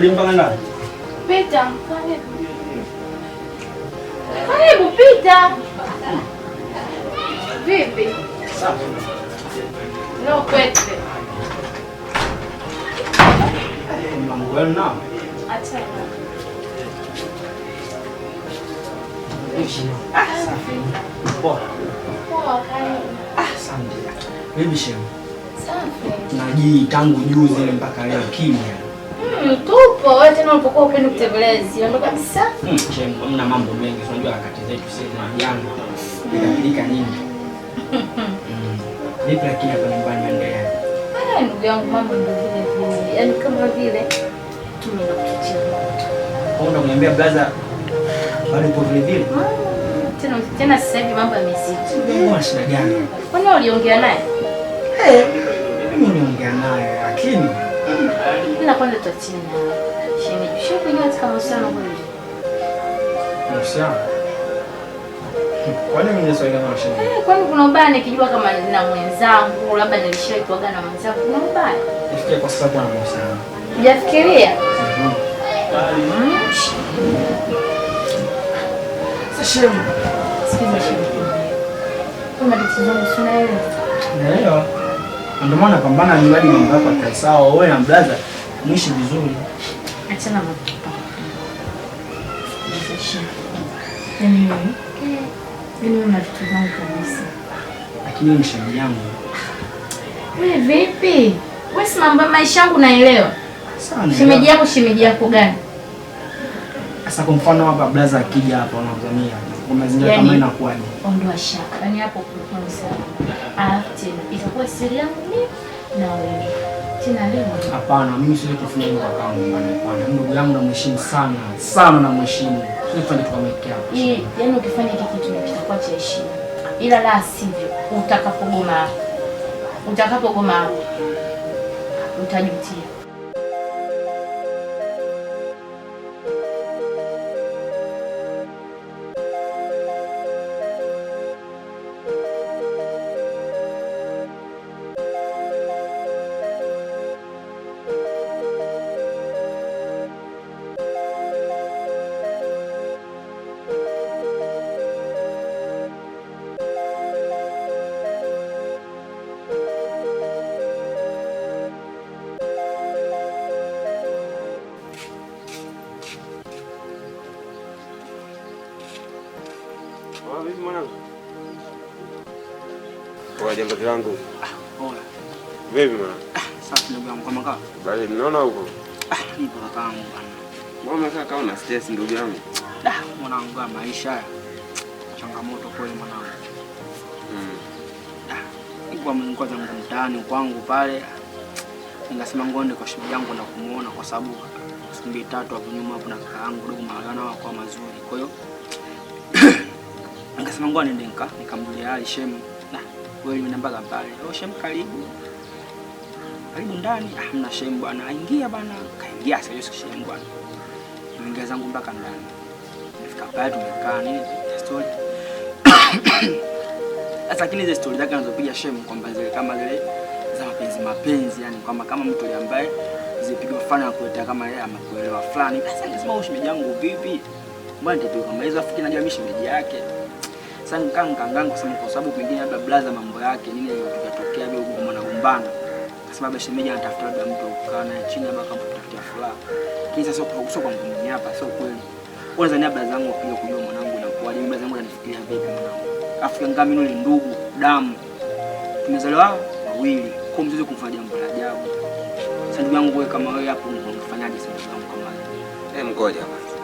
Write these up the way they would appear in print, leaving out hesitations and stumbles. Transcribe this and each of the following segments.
Ulimpanga ndani? Pita, karibu. Karibu pita. Vipi? Safi. No kwete. Mlango wenu nao? Achana. Safi. Poa. Poa, karibu. Asante. Baby shem. Safi. Naji tangu juzi ile mpaka leo kimya. Tupo, wewe tena ulipokuwa upende kutembelea zio ndo kabisa. Shem, mna mambo mengi, unajua harakati zetu sisi na vijana. Inapilika nyingi. Vipi lakini hapa nyumbani naendelea? Ndugu yangu mambo ndio vile vile. Yaani kama vile tumeenda kuchochea moto. Unataka kuniambia brother bado upo vile vile? Tena sasa hivi mambo yamezidi. Mbona shida gani? Kwani uliongea naye? Mimi niongea naye lakini ila kwanza tuachane. Shemeji, sio kuingia katika mahusiano kweli. Mahusiano? Kwani mimi swali kama shemeji? Kwani kuna ubaya nikijua kama nina mwenzangu, labda nilishawahi kuaga na mwenzangu, kuna ubaya? Nifikiria kwa sababu ana mahusiano. Hujafikiria? Sasa shemu. Sikiza shemeji. Kama tatizo ni sina wewe. Naelewa. Ndio maana napambana ni hadi mambo yako yakae sawa, wewe na brother mwishi vizuri. Achana na mambo. Mimi na vitu zangu kabisa. Lakini ni shemeji yangu. Wewe vipi? Wewe si mambo maisha yangu naelewa. Sana. Shemeji yako gani? Sasa kwa mfano hapa brother akija hapa unamzamia. Kwa mazingira kama inakuwaje? Ondoa shaka. Yaani hapo kulikuwa ni sawa. Tena itakuwa siri yangu mimi na wewe. Tena leo. Hapana, mimi siwezi kufanya hivyo kwa kama bwana. Ndugu yangu namheshimu sana. Sana namheshimu. Sifanye tukamekea. Yaani ukifanya hiki kitu kitakuwa cha heshima. Ila la sivyo utakapogoma utajutia. Vipi mwanangu? Kwa jambo langu. Poa. Vipi mwana? Safi ndugu yangu kama kawa. Bali mnaona huko? Nipo kakaangu bwana. Mbona kaka una stress ndugu yangu? Mwanangu maisha haya. Changamoto kweli mwanangu. Nilikuwa mlikuwa zangu mtaani kwangu pale. Ningasema ngonde kwa shemeji yangu na kumuona kwa sababu siku 2 3 hapo nyuma hapo na kakaangu ndugu maana wako mazuri. Kwa hiyo nikasema ngoja niende nikamjulia hali shemu. Wewe unaniambaga pale. Shemu karibu. Karibu ndani. Hamna shemu bwana. Aingia bwana. Kaingia sasa hiyo shemu bwana. Niingia zangu mpaka ndani. Nifika pale tumekaa nini story. Sasa kile zile story zake anazopiga shemu kwamba zile kama zile za mapenzi yani kwamba kama mtu ambaye zipigwa fulani na kuleta kama yeye amekuelewa fulani. Sasa ningesema wewe shemeji yangu vipi? Mbona ndio kama hizo afiki najua mimi shemeji yake. Sasa nikangangangu kusema kwa sababu pengine labda brother mambo yake nini yakatokea bila kugombana gombana. Kwa sababu shemeji anatafuta labda mtu kukaa naye chini ama kama kutafutia furaha. Kisa sio kwa ngumi hapa sio kweli. Kwanza ni brother zangu pia kujua mwanangu na kwa nini brother zangu ananifikiria vipi mwanangu. Afrika ngami nule ndugu damu. Tumezaliwa wawili. Kwa mzizi kumfanya jambo la ajabu. Sasa ndugu yangu wewe kama wewe hapo ungefanyaje sasa ndugu yangu kama wewe? Mgoja basi.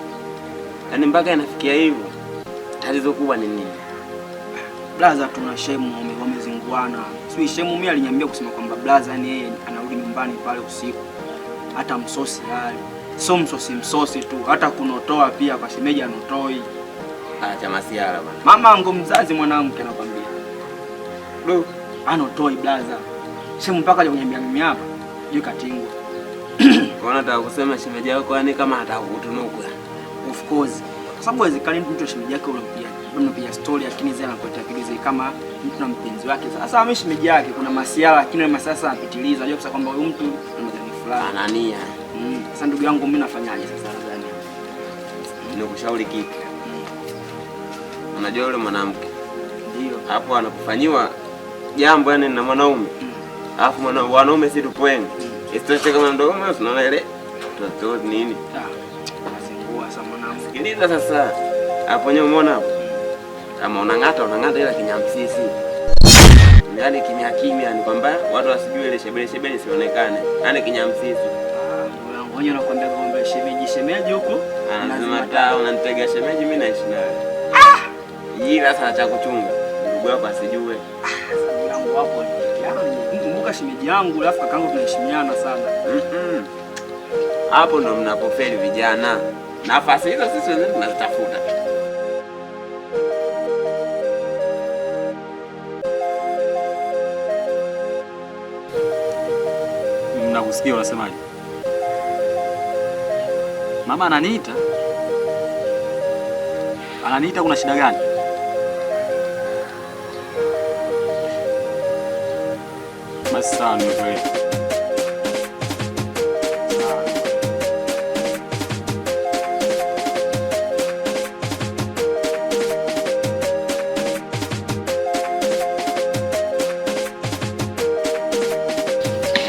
Yaani mpaka inafikia hivyo. Tatizo kubwa ni nini? Blaza tuna shemu wamezinguana. Sio shemu mimi aliniambia kusema kwamba blaza yani yeye anarudi nyumbani pale usiku. Hata msosi hali. Sio msosi tu, hata kunotoa pia kwa shemeji anotoi. Acha masiara bwana. Mama ango mzazi mwanamke anakuambia. Bro, anotoi blaza. Shemu mpaka aje kuniambia mimi hapa. Juu katingwa. Kwa nataka kusema shemeji yako yani kama atakutunuka. Of course. Kwa sababu haiwezekani mtu shemeji yake unapiga story lakini zile anakuletea pigize kama mtu na mpenzi wake. Sasa mimi shemeji yake kuna masiara lakini ile masiara anapitiliza. Unajua kwa kwamba huyu mtu ana fulani anania. Sasa ndugu yangu mimi nafanyaje sasa nadhani? Nikushauri kitu. Unajua yule mwanamke ndio hapo anakufanyiwa jambo yani na mwanaume. Alafu wanaume si tupo wengi. Isitoshe kama ndio mama tunaona ile toto nini? Mazingua sasa mwanangu. Sikiliza sasa. Hapo nyewe umeona hapo? Kama unang'ata ila kinyamsisi. Yaani kimya ni kwamba watu wasijue ile shebele sionekane. Yaani kinyamsisi. Ngoja nakwambia kwamba shemeji huko anasema unanitega shemeji mimi naishi naye. Ila sasa cha kuchunga ndugu yako asijue. Ndugu yangu hapo kumbuka shemeji yangu alafu kakangu tunaheshimiana sana. Hapo ndo mnapofeli vijana. Nafasi hizo sisi wenyewe tunazitafuta. Nakusikia unasemaje? Mama ananiita. Kuna shida gani? Basi sawa, nimekuelewa.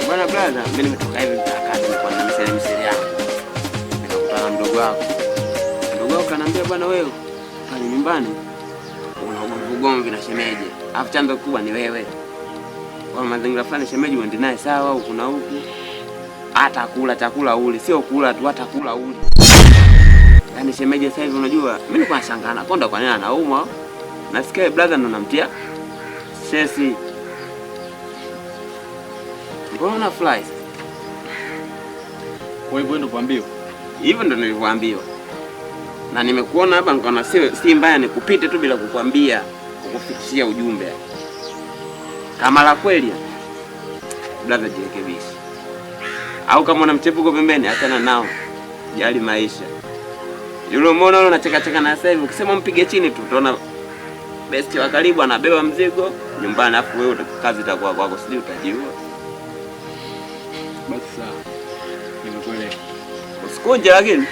Bwana brother, mimi nimetoka hivi mtaani nilikuwa na miseli yangu. Nikakutana na mdogo wako. Mdogo wako kanambia bwana wewe pale nyumbani una ugomvi na shemeji. Alafu chanzo kubwa ni wewe. Kwa mazingira fulani shemeji uende naye sawa au kuna huku. Hata kula chakula uli, sio kula tu hata kula uli. Yaani shemeji sasa hivi unajua mimi nilikuwa nashangaa nakonda kwa nini anaumwa. Nasikia brother ndo namtia sesi. Mbona flies? Kwa hivyo ndo kuambiwa. Hivyo ndo nilivyoambiwa. Na nimekuona hapa nikaona si mbaya nikupite tu bila kukwambia, kukufikishia ujumbe. Kama la kweli, brother jirekebishe. Au kama una mchepuko pembeni achana nao. Jali maisha. Yule umeona yule unacheka na sasa hivi ukisema mpige chini tu utaona best wa karibu anabeba mzigo nyumbani afu wewe kazi itakuwa kwako sijui utajiua. Basi sawa. Nimekuelewa. Usikunje lakini.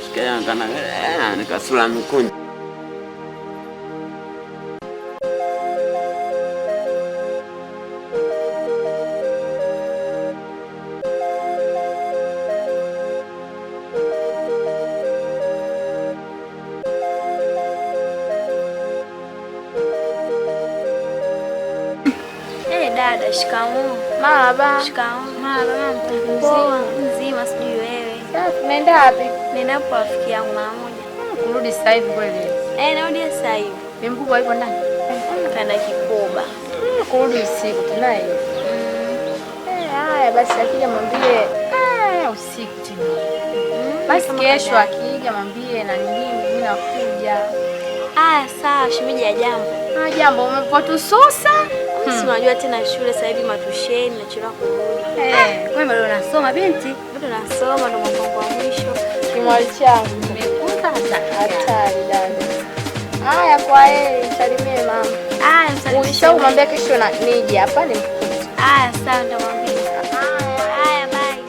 Shikaya kana nikasula mikunje. Dada, shikamoo. Marahaba. Shikamoo. Marahaba. Poa, mzima sijui wewe. Sasa tunaenda wapi? Nenda kwa rafiki yangu mara moja. Kurudi sasa hivi kweli? Narudi sasa hivi. Ni mkubwa yuko ndani? Kaenda Kikoba. Kurudi usiku tunaye. Haya basi akija mwambie usiku tena. Basi kesho akija mwambie na nyingine mimi nakuja. Sawa, shemeji ya jambo. Jambo umepotususa? Si unajua tena shule sasa hivi matusheni nachelewa kurudi. Wewe bado unasoma binti? Bado nasoma ndo mpango wa mwisho. Kimwali changu nimekuta hatari dada. Haya kwa heri, msalimie mama. Msalimie. Usisahau kumwambia kesho nije hapa nimkute. Sawa nitamwambia. Haya bye.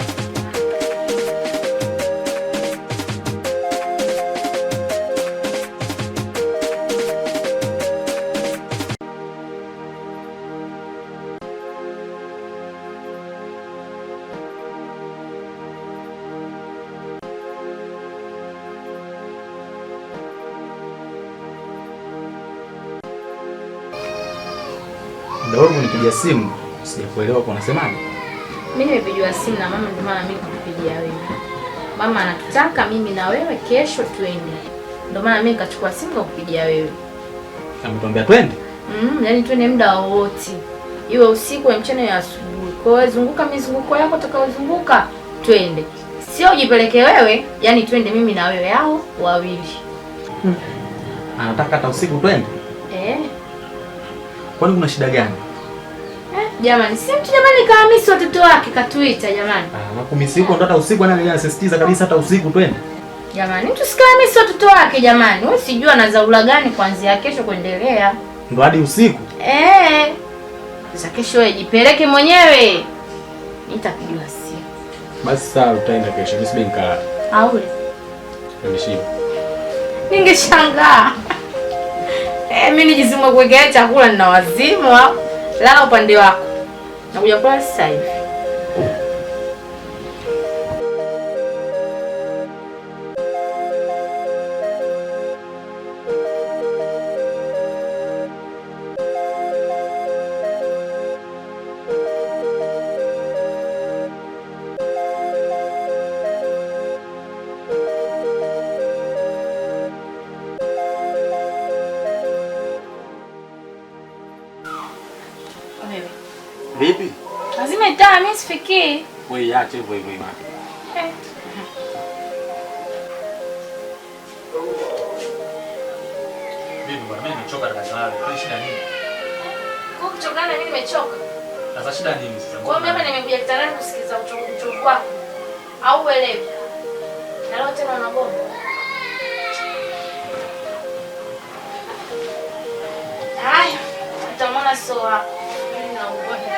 Ndio unipigia simu, sijakuelewa kwa unasemaje? Mimi nimepigiwa simu na mama ndio maana mimi nikupigia wewe. Mama anatutaka mimi na wewe kesho twende. Ndio maana mimi nikachukua simu kukupigia wewe. Ametuambia twende? Yaani twende muda wote. Iwe usiku au mchana au asubuhi. Kwa hiyo zunguka mizunguko yako utakayozunguka twende. Sio ujipeleke wewe, yaani twende mimi na wewe hao wawili. Anataka hata usiku twende? Kwani kuna shida gani? Jamani, si mtu jamani kaamisi watoto wake katuita jamani. Nakumisi huko ndo hata usiku anasisitiza kabisa hata usiku twende. Jamani, mtu sikaamisi watoto wake jamani. Wewe sijua na zaula gani kuanzia kesho kuendelea. Ndo hadi usiku? Sasa kesho wewe jipeleke mwenyewe. nitapigiwa simu. Basi sawa, utaenda kesho. Mimi sibe nikalala. Aule. Nimeshiba. Ningeshangaa. Mimi nijizima kuwekea chakula nina wazimu au? Lala upande wako. Nakuja kula sasa hivi. Vipi? Lazima taa mimi sifikii. Wewe iache hivyo hivyo imani. Vipi bwana, mimi nimechoka na kazi yangu. Kwa shida nini? Kwa kuchoka na mimi nimechoka. Sasa shida nini sasa? Kwa hiyo hapa nimekuja kitandani kusikiliza uchovu wako. Au uelewi? Na leo tena unagoma. Haya, utamwona soa. Mimi na ugonjwa.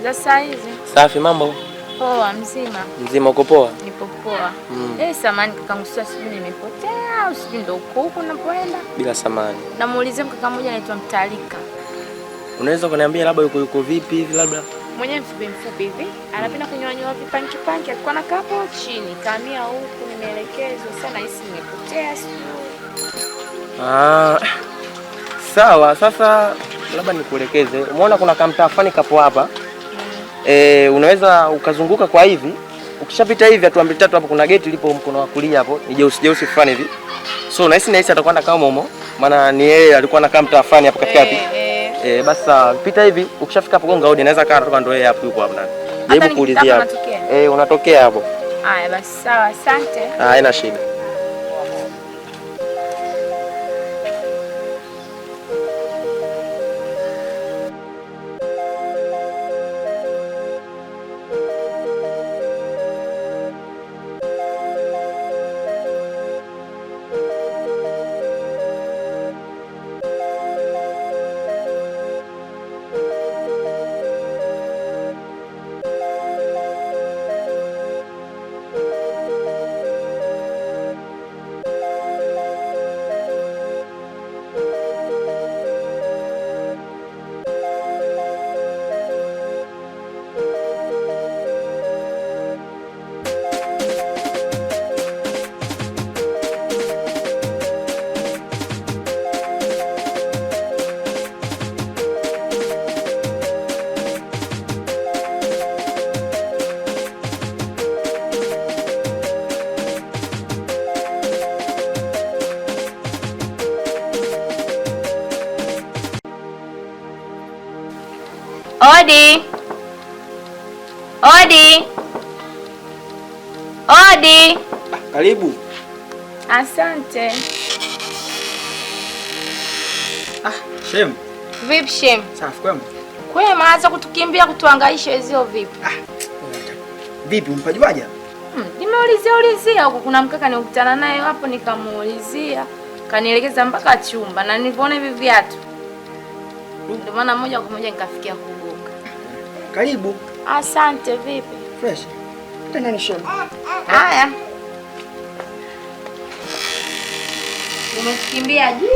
Za saa hizi. Safi, mambo? Poa, mzima. Mzima, uko poa? Nipo poa. Samani kakangu, sijui nimepotea au sijui ndo huko unapoenda. Bila samani. Namuulizia mkaka mmoja anaitwa Mtalika. Unaweza kuniambia labda yuko vipi hivi labda? Mwenyewe mfupi hivi. Anapenda kunyoa vipanki panki, alikuwa anakaa hapo chini. Kaamia huku nimeelekezwa sana, hisi nimepotea sijui. Sawa, sasa labda nikuelekeze. Umeona kuna kamtaa fani kapo hapa? Unaweza ukazunguka kwa hivi. Ukishapita hivi hatua mbili tatu hapo kuna geti lipo mkono wa kulia hapo. Ni jeusi fulani hivi. So nahisi atakwenda kama momo. Maana ni yeye alikuwa anakaa mtaa fani hapo katikati. Basi pita hivi, ukishafika hapo gonga hodi, naweza kaa toka ndo yeye hapo yuko hapo ndani. Jaribu kuulizia hapo. Unatokea hapo. Haya basi sawa, asante. Haina shida. Odi. Odi. Odi. Karibu. Asante. Shem. Vipi Shem? Safi kwema. Kwema, acha kutukimbia kutuhangaisha hizo vipi? Vipi umpajuaje? Nimeulizia huko, kuna mkaka nikutana naye hapo nikamuulizia. Kanielekeza mpaka chumba na nilipoona hivi viatu. Ndio maana moja kwa moja nikafikia kubuka. Karibu. Asante, vipi? Fresh. Tena ni shema. Haya. Umekimbia juu.